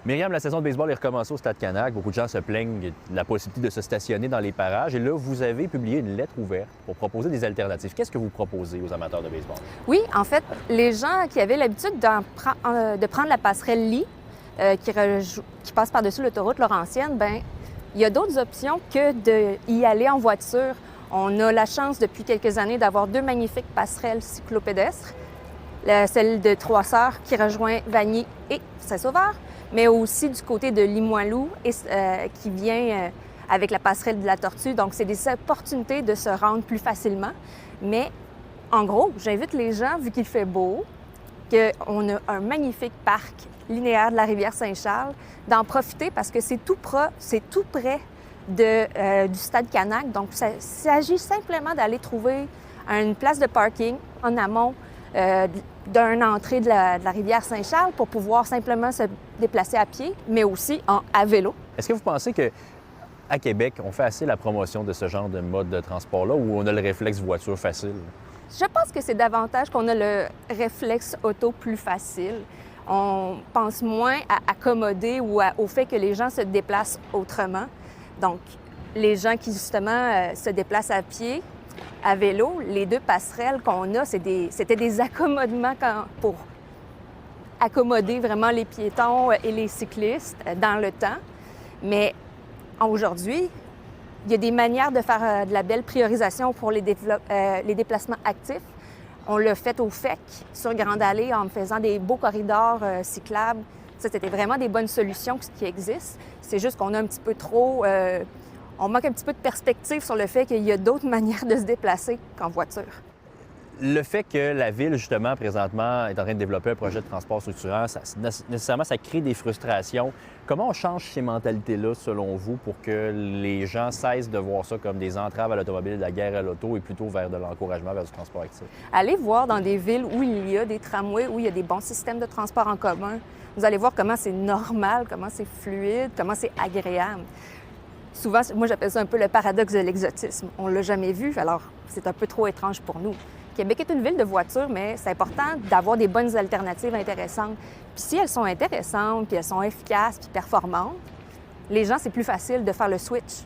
Myriam, la saison de baseball est recommencée au Stade Canac. Beaucoup de gens se plaignent de la possibilité de se stationner dans les parages. Et là, vous avez publié une lettre ouverte pour proposer des alternatives. Qu'est-ce que vous proposez aux amateurs de baseball? Oui, en fait, les gens qui avaient l'habitude de prendre la passerelle Lee, qui passe par-dessus l'autoroute Laurentienne, bien, il y a d'autres options que d'y aller en voiture. On a la chance depuis quelques années d'avoir deux magnifiques passerelles cyclopédestres. Celle de Trois-Sœurs qui rejoint Vanier et Saint-Sauveur, mais aussi du côté de Limoilou qui vient avec la passerelle de la Tortue. Donc, c'est des opportunités de se rendre plus facilement. Mais en gros, j'invite les gens, vu qu'il fait beau, qu'on a un magnifique parc linéaire de la rivière Saint-Charles, d'en profiter parce que c'est tout près du Stade Canac. Donc, il s'agit simplement d'aller trouver une place de parking en amont d'une entrée de la rivière Saint-Charles pour pouvoir simplement se déplacer à pied, mais aussi à vélo. Est-ce que vous pensez qu'à Québec, on fait assez la promotion de ce genre de mode de transport-là ou on a le réflexe voiture facile? Je pense que c'est davantage qu'on a le réflexe auto plus facile. On pense moins à accommoder ou au fait que les gens se déplacent autrement. Donc, les gens qui, justement, se déplacent à pied, à vélo, les deux passerelles qu'on a, c'était des accommodements pour accommoder vraiment les piétons et les cyclistes dans le temps. Mais aujourd'hui, il y a des manières de faire de la belle priorisation pour les déplacements actifs. On l'a fait au FEC, sur Grande Allée, en faisant des beaux corridors cyclables. Ça, c'était vraiment des bonnes solutions qui existent. C'est juste qu'on a un petit peu trop... on manque un petit peu de perspective sur le fait qu'il y a d'autres manières de se déplacer qu'en voiture. Le fait que la Ville, justement, présentement, est en train de développer un projet de transport structurant, nécessairement, ça crée des frustrations. Comment on change ces mentalités-là, selon vous, pour que les gens cessent de voir ça comme des entraves à l'automobile, de la guerre à l'auto, et plutôt vers de l'encouragement vers du transport actif? Allez voir dans des villes où il y a des tramways, où il y a des bons systèmes de transport en commun. Vous allez voir comment c'est normal, comment c'est fluide, comment c'est agréable. Souvent, moi, j'appelle ça un peu le paradoxe de l'exotisme. On ne l'a jamais vu, alors c'est un peu trop étrange pour nous. Québec est une ville de voitures, mais c'est important d'avoir des bonnes alternatives intéressantes. Puis si elles sont intéressantes, puis elles sont efficaces, puis performantes, les gens, c'est plus facile de faire le switch.